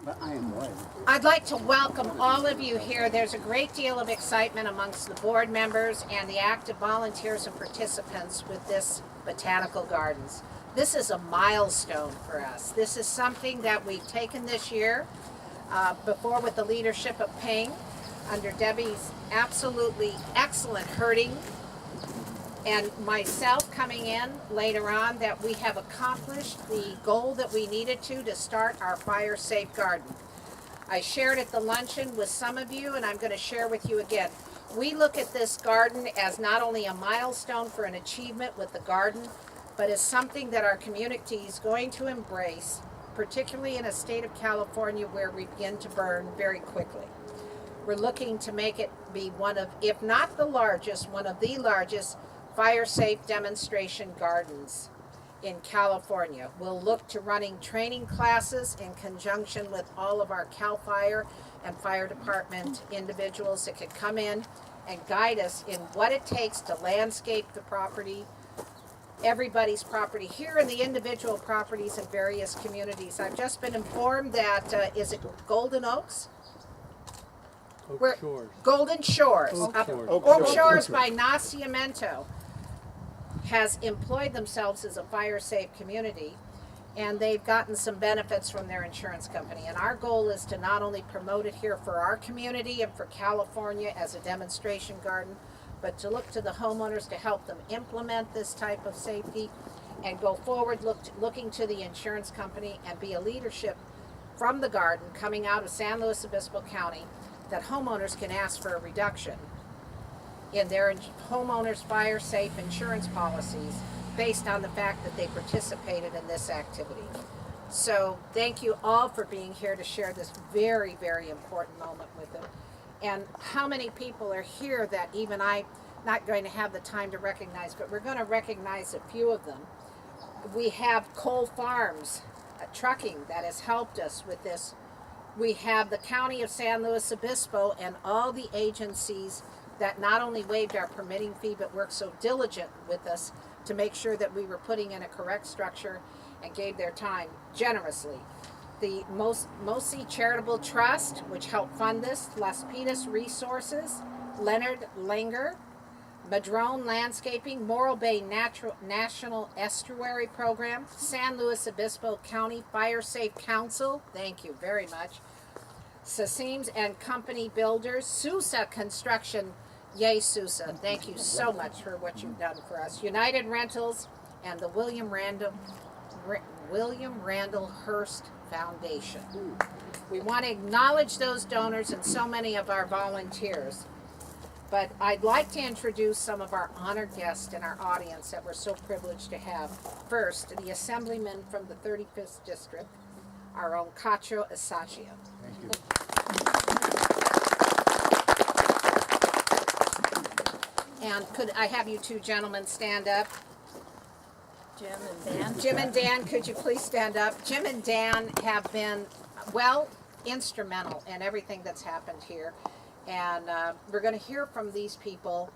But I am white. I'd like to welcome all of you here. There's a great deal of excitement amongst the board members and the active volunteers and participants with this botanical gardens. This is a milestone for us. This is something that we've taken this year, before with the leadership of Ping, under Debbie's absolutely excellent herding, and myself coming in later on, that we have accomplished the goal that we needed to start our fire safe garden. I shared at the luncheon with some of you, and I'm going to share with you again. We look at this garden as not only a milestone for an achievement with the garden, but as something that our community is going to embrace, particularly in a state of California where we begin to burn very quickly. We're looking to make it be one of, if not the largest, one of the largest fire safe demonstration gardens in California. We'll look to running training classes in conjunction with all of our CAL FIRE and fire department individuals that could come in and guide us in what it takes to landscape the property, everybody's property here and the individual properties in various communities. I've just been informed that, is it Golden Oaks? Golden Shores. Oak Shores by Nacimiento has employed themselves as a fire safe community, and they've gotten some benefits from their insurance company. And our goal is to not only promote it here for our community and for California as a demonstration garden, but to look to the homeowners to help them implement this type of safety and go forward looking to the insurance company and be a leadership from the garden coming out of San Luis Obispo County, that homeowners can ask for a reduction in their homeowners' fire safe insurance policies based on the fact that they participated in this activity. So thank you all for being here to share this very, very important moment with them. And how many people are here that even I'm not going to have the time to recognize, but we're going to recognize a few of them. We have Cole Farms Trucking that has helped us with this. We have the County of San Luis Obispo and all the agencies that not only waived our permitting fee, but worked so diligent with us to make sure that we were putting in a correct structure and gave their time generously. The Mosi Charitable Trust, which helped fund this, Las Pitas Resources, Leonard Langer, Madrone Landscaping, Morro Bay National Estuary Program, San Luis Obispo County Fire Safe Council, thank you very much, Sassims and Company Builders, Sousa Construction, yay Sousa, thank you so much for what you've done for us, United Rentals, and the William Randall Hearst Foundation. We want to acknowledge those donors and so many of our volunteers. But I'd like to introduce some of our honored guests in our audience that we're so privileged to have. First, the Assemblyman from the 35th District, our own Cacho Asachio. Thank you. And could I have you two gentlemen stand up? Jim and Dan. Jim and Dan, could you please stand up? Jim and Dan have been, well, instrumental in everything that's happened here. And we're going to hear from these people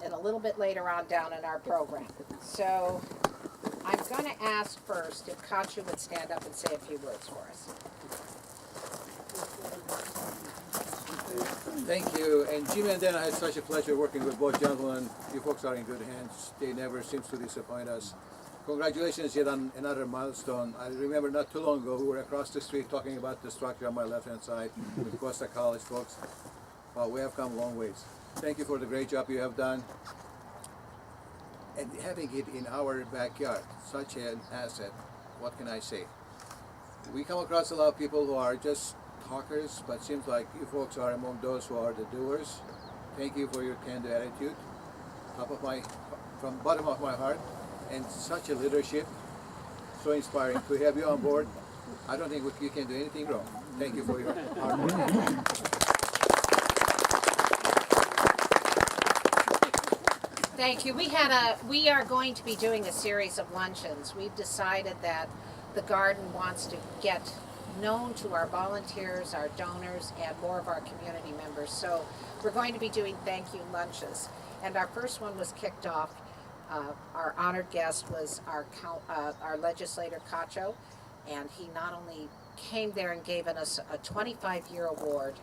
a little bit later on down in our program. So I'm going to ask first if Cacho would stand up and say a few words for us. Thank you. And Jim and Dan, I had such a pleasure working with both gentlemen. You folks are in good hands. They never seem to disappoint us. Congratulations yet on another milestone. I remember not too long ago we were across the street talking about the structure on my left-hand side with Costa College folks. Well, we have come a long ways. Thank you for the great job you have done. And having it in our backyard, such an asset, what can I say? We come across a lot of people who are just talkers, but seems like you folks are among those who are the doers. Thank you for your candid attitude, from bottom of my heart, and such a leadership, so inspiring to have you on board. I don't think you can do anything wrong. Thank you for your hard work. Thank you. We are going to be doing a series of luncheons. We've decided that the garden wants to get known to our volunteers, our donors, and more of our community members. So we're going to be doing thank you lunches. And our first one was kicked off. Our honored guest was our legislator, Cacho, and he not only came there and gave us a 25-year award.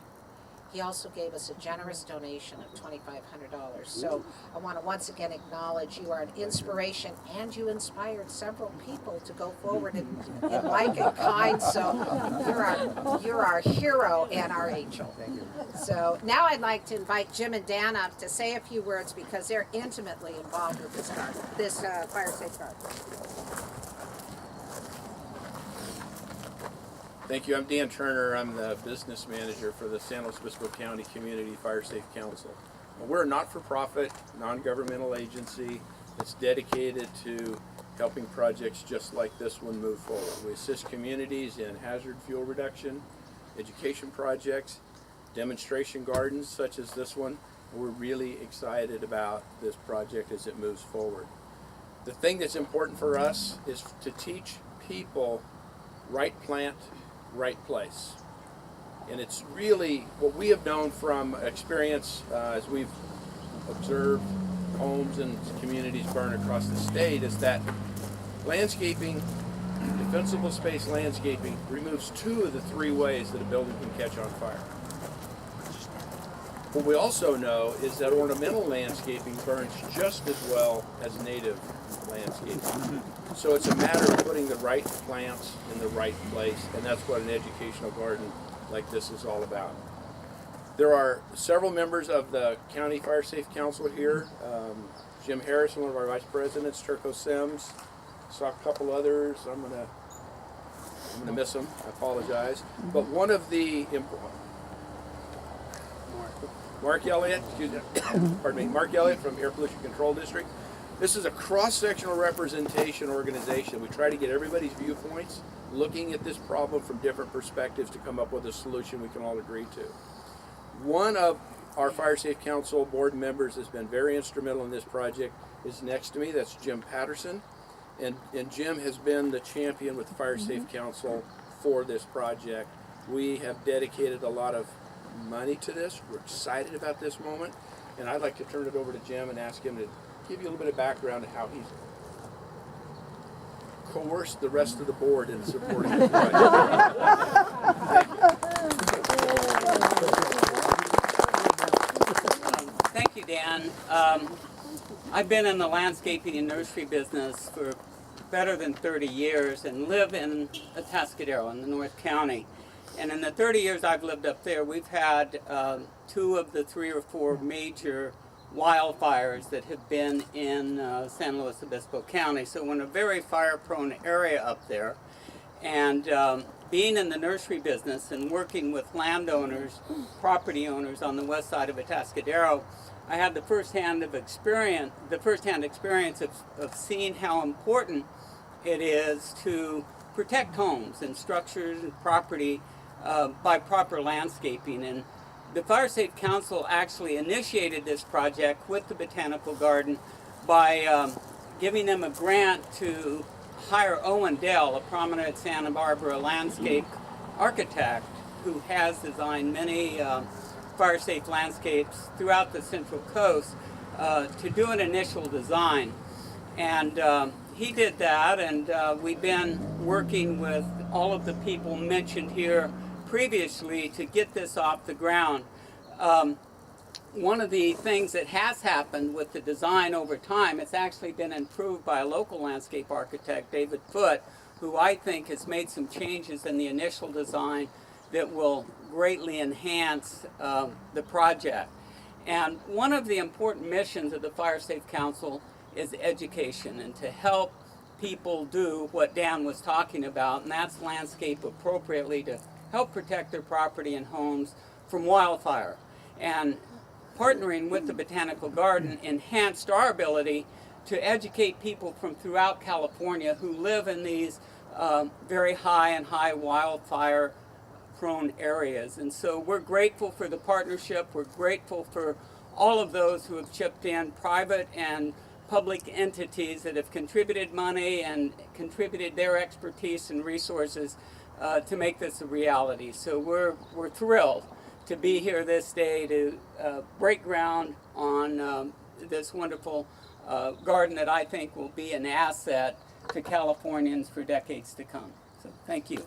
He also gave us a generous donation of $2,500. So I want to once again acknowledge you are an inspiration, and you inspired several people to go forward in like and kind. So you're our hero and our angel. Thank you. So now I'd like to invite Jim and Dan up to say a few words because they're intimately involved with this fire safe garden. Thank you. I'm Dan Turner. I'm the business manager for the San Luis Obispo County Community Fire Safe Council. We're a not-for-profit, non-governmental agency that's dedicated to helping projects just like this one move forward. We assist communities in hazard fuel reduction, education projects, demonstration gardens such as this one. We're really excited about this project as it moves forward. The thing that's important for us is to teach people right plant, right place. And it's really what we have known from experience as we've observed homes and communities burn across the state is that landscaping, defensible space landscaping, removes 2 of the 3 ways that a building can catch on fire. What we also know is that ornamental landscaping burns just as well as native landscaping. So it's a matter of putting the right plants in the right place, and that's what an educational garden like this is all about. There are several members of the County Fire Safe Council here. Jim Harrison, one of our vice presidents, Turco Sims, saw a couple others. I'm gonna miss them. I apologize. But one of the Mark Elliott, excuse me, pardon me, Mark Elliott from Air Pollution Control District. This is a cross-sectional representation organization. We try to get everybody's viewpoints, looking at this problem from different perspectives to come up with a solution we can all agree to. One of our Fire Safe Council board members has been very instrumental in this project is next to me. That's Jim Patterson. And Jim has been the champion with the Fire Safe Council for this project. We have dedicated a lot of money to this. We're excited about this moment. And I'd like to turn it over to Jim and ask him to give you a little bit of background on how he's coerced the rest of the board in supporting this project. Thank you, Dan. I've been in the landscaping and nursery business for better than 30 years and live in Atascadero in the North County. And in the 30 years I've lived up there, we've had 2 of the 3 or 4 major wildfires that have been in San Luis Obispo County. So we're in a very fire-prone area up there. And being in the nursery business and working with landowners, property owners on the west side of Atascadero, I had the first-hand experience of seeing how important it is to protect homes and structures and property by proper landscaping. And the Fire Safe Council actually initiated this project with the Botanical Garden by giving them a grant to hire Owen Dell, a prominent Santa Barbara landscape architect who has designed many fire safe landscapes throughout the Central Coast, to do an initial design. And he did that, and we've been working with all of the people mentioned here previously to get this off the ground. One of the things that has happened with the design over time, it's actually been improved by a local landscape architect, David Foote, who I think has made some changes in the initial design that will greatly enhance the project. And one of the important missions of the Fire Safe Council is education and to help people do what Dan was talking about, and that's landscape appropriately to help protect their property and homes from wildfire. And partnering with the Botanical Garden enhanced our ability to educate people from throughout California who live in these very high wildfire prone areas. And so we're grateful for the partnership. We're grateful for all of those who have chipped in, private and public entities that have contributed money and contributed their expertise and resources to make this a reality. So we're thrilled to be here this day to break ground on this wonderful garden that I think will be an asset to Californians for decades to come. So thank you.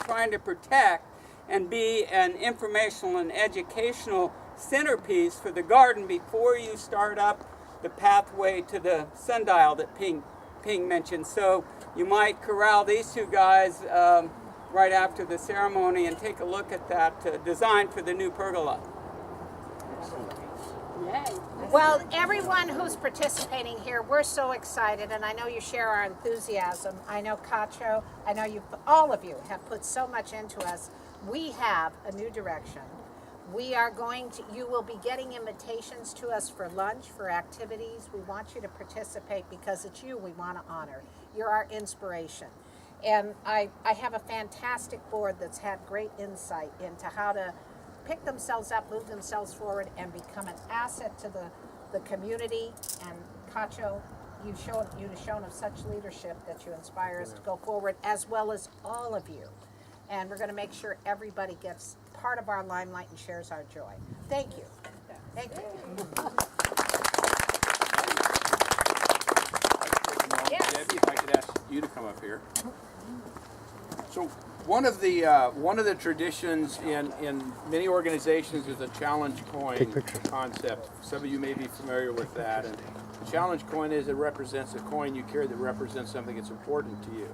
trying to protect and be an informational and educational centerpiece for the garden before you start up the pathway to the sundial that Ping mentioned. So you might corral these two guys right after the ceremony and take a look at that design for the new pergola. Well, everyone who's participating here, we're so excited, and I know you share our enthusiasm. I know Cacho, I know all of you have put so much into us. We have a new direction. We are you will be getting invitations to us for lunch, for activities. We want you to participate because it's you we want to honor. You're our inspiration. And I have a fantastic board that's had great insight into how to pick themselves up, move themselves forward, and become an asset to the community. And Cacho, you've shown of such leadership that you inspire us to go forward, as well as all of you. And we're going to make sure everybody gets part of our limelight and shares our joy. Thank you. Thank you. Yes. Debbie, if I could ask you to come up here. So one of the traditions in many organizations is a challenge coin concept. Some of you may be familiar with that. And the challenge coin it represents a coin you carry that represents something that's important to you.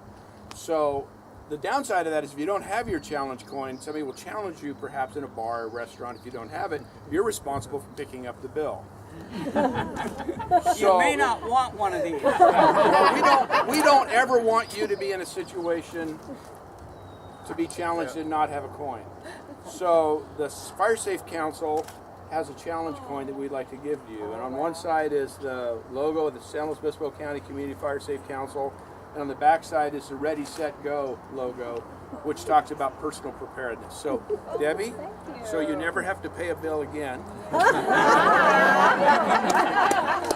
So the downside of that is if you don't have your challenge coin, somebody will challenge you perhaps in a bar or restaurant. If you don't have it, you're responsible for picking up the bill. You may not want one of these. We don't ever want you to be in a situation to be challenged and not have a coin. So the Fire Safe Council has a challenge coin that we'd like to give to you. And on one side is the logo of the San Luis Obispo County Community Fire Safe Council. And on the back side is the Ready, Set, Go logo, which talks about personal preparedness. So, Debbie, so you never have to pay a bill again.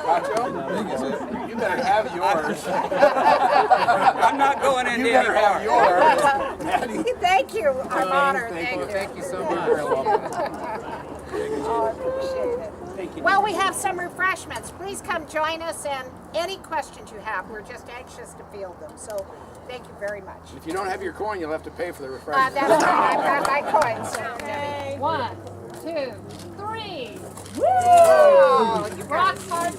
Cacho, you better have yours. I'm not going into You better have yours. Maddie. Thank you. I'm honored. Thank you. Thank you so much. Oh, I appreciate it. Thank you. Well, we have some refreshments. Please come join us, and any questions you have, we're just anxious to field them. So thank you very much. If you don't have your coin, you'll have to pay for the refreshments. That's right. I've got my coins. So. Okay. 1, 2, 3. Oh, you Rock hard.